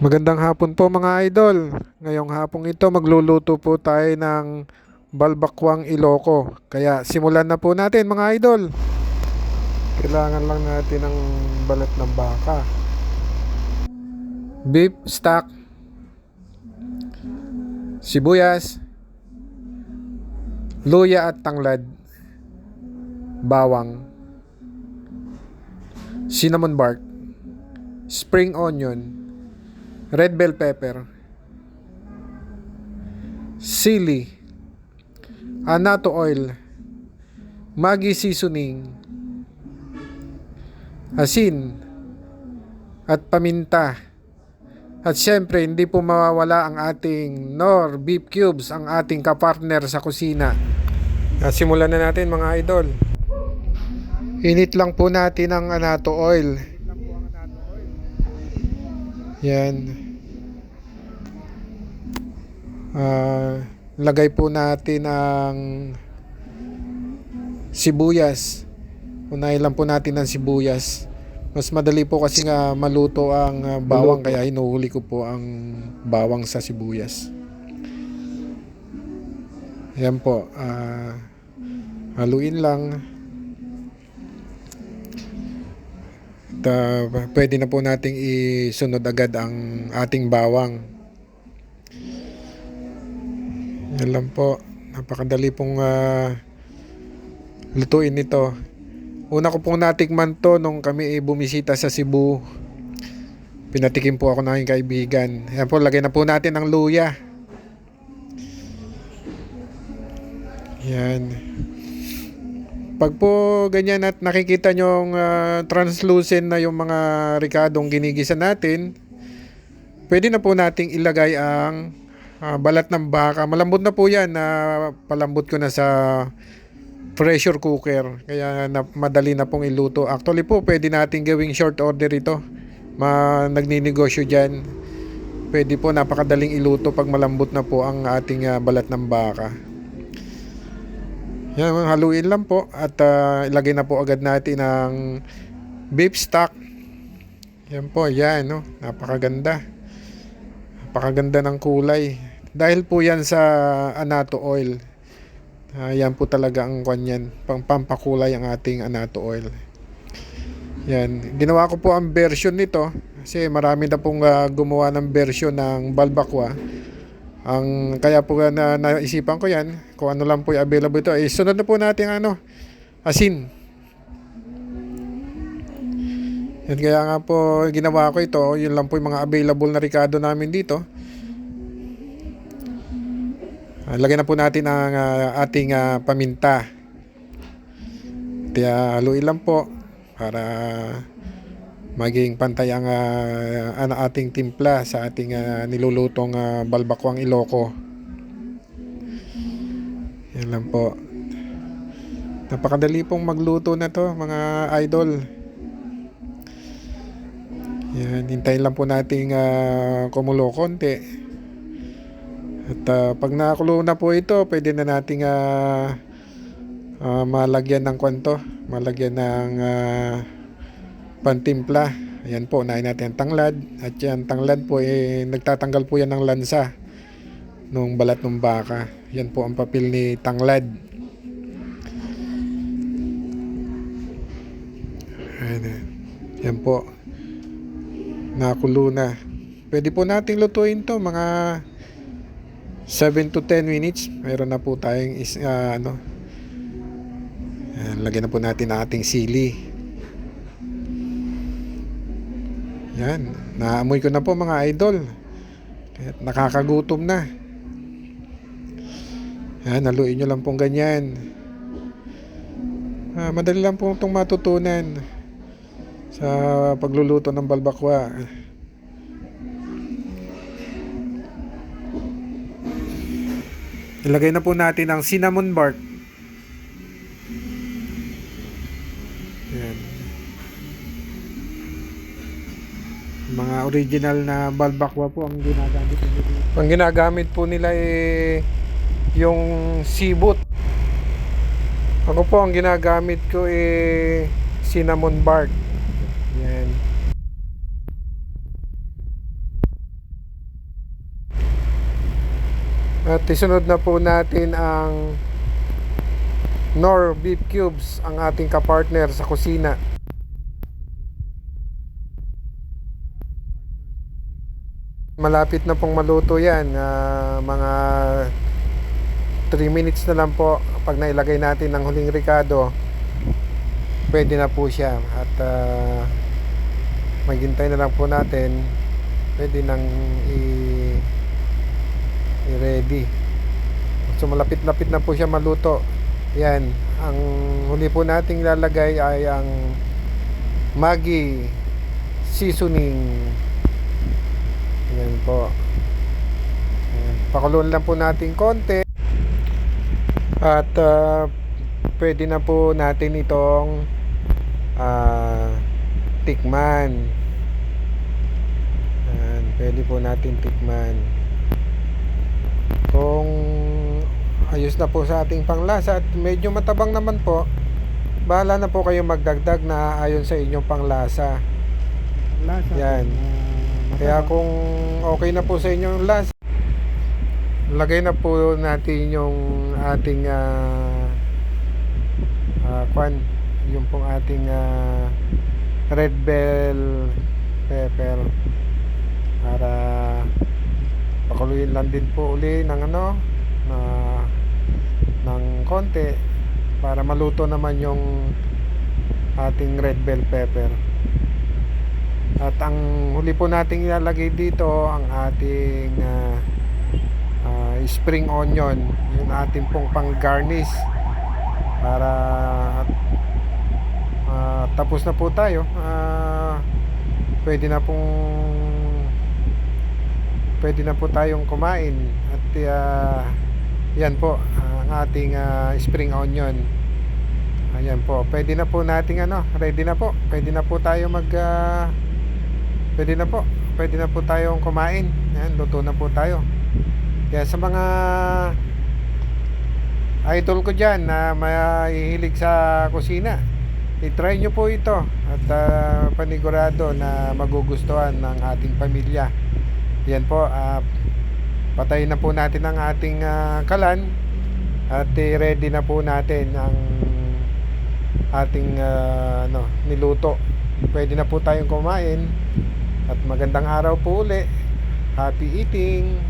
Magandang hapon po mga idol. Ngayong hapong ito magluluto po tayo ng balbakwang Ilocos. Kaya simulan na po natin mga idol. Kailangan lang natin ng balat ng baka. Beef stock, sibuyas, luya at tanglad, bawang, cinnamon bark, spring onion, red bell pepper, sili, annatto oil, Maggi seasoning, asin, at paminta. At syempre, hindi po mawawala ang ating Knorr beef cubes, ang ating kapartner sa kusina. Simulan na natin mga idol. Init lang po natin ang annatto oil. Yan. Lagay po natin ang sibuyas. Unahin lang po natin ang sibuyas. Mas madali po kasi nga maluto ang bawang, kaya hinuhuli ko po ang bawang sa sibuyas. Ayan po. Haluin lang. At pwede na po nating isunod agad ang ating bawang. Yan lang po. Napakadali pong lutuin nito. Una ko pong natikman to nung kami bumisita sa Cebu. Pinatikim po ako ng aking kaibigan. Ayan po, lagay na po natin ang luya. Yan. Pag po ganyan at nakikita nyo translucent na yung mga ricadong ginigisa natin, pwede na po nating ilagay ang balat ng baka. Malambot na po yan. Palambot ko na sa pressure cooker, kaya madali na pong iluto. Actually po, pwede natin gawing short order ito. Nagninegosyo dyan. Pwede po, napakadaling iluto pag malambot na po ang ating balat ng baka. Yan, haluin lang po at ilagay na po agad natin ang beef stock. Yan po, yan, no? Napakaganda. Napakaganda ng kulay. Dahil po yan sa annatto oil. Yan po talaga ang kanyan, pampakulay ang ating annatto oil. Yan, ginawa ko po ang version nito kasi marami na pong gumawa ng version ng balbakwa. Kaya po naisipan ko yan, kung ano lang po yung available ito. Sunod na po natin asin. Yan, kaya nga po ginawa ko ito. Yun lang po yung mga available na ricado namin dito. Lagyan na po natin ang ating paminta. Kaya haluin lang po para maging pantay ang ating timpla sa ating nilulutong balbakwang Ilocos. Yan lang po. Napakadali pong magluto na to mga idol. Yan, hintayin lang po nating kumulo konti. At pag nakakulo na po ito, pwede na nating malagyan ng kwanto, malagyan ng pantimpla. Ayan po, unahin natin ang tanglad. At yan, tanglad po, nagtatanggal po yan ng lansa nung balat ng baka. Yan po ang papel ni tanglad. Ayan, yan po, nakakulo na. Pwede po nating lutuin to mga 7 to 10 minutes. Mayroon na po tayong lagyan na po natin ang ating sili. Yan, naamoy ko na po mga idol. Nakakagutom na. Yan, haluin nyo lang pong ganyan. Madali lang po itong matutunan sa pagluluto ng balbakwa. Ilagay na po natin ang cinnamon bark. Yan. Mga original na balbakwa po ang ginagamit nila. Ang ginagamit po nila yung sibot. Ako po ang ginagamit ko cinnamon bark. Yan. At isunod na po natin ang Knorr beef cubes, ang ating kapartner sa kusina. Malapit na pong maluto yan, mga 3 minutes na lang po. Pag nailagay natin ng huling ricado, pwede na po siya. At maghintay na lang po natin, pwede nang i-ready. So malapit-lapit na po siya maluto. Yan, ang huli po nating lalagay ay ang Maggi seasoning. Yan po. Yan. Pakuluan lang po natin konti. At pwede na po natin itong tikman. Yan, pwede po natin tikman. Kung ayos na po sa ating panglasa at medyo matabang naman po, bahala na po kayo magdagdag na ayon sa inyong panglasa. Yan. Kaya kung okay na po sa inyong lasa, lagay na po natin yung ating yung pong ating red bell pepper, para pakuluin lang din po uli ng ng konti para maluto naman yung ating red bell pepper. At ang huli po nating ilalagay dito ang ating spring onion, yung ating pong pang garnish, para tapos na po tayo. Pwede na po tayong kumain. At yan po ang ating spring onion. Ayan po, pwede na po nating ready na po. Pwede na po tayo pwede na po tayong kumain. Ayan, luto na po tayo. Kaya sa mga idol ko dyan na mahihilig sa kusina, i-try nyo po ito. At panigurado na magugustuhan ng ating pamilya. Yan po, patayin na po natin ang ating kalan. At ready na po natin ang ating niluto. Pwede na po tayong kumain. At magandang araw po uli. Happy eating.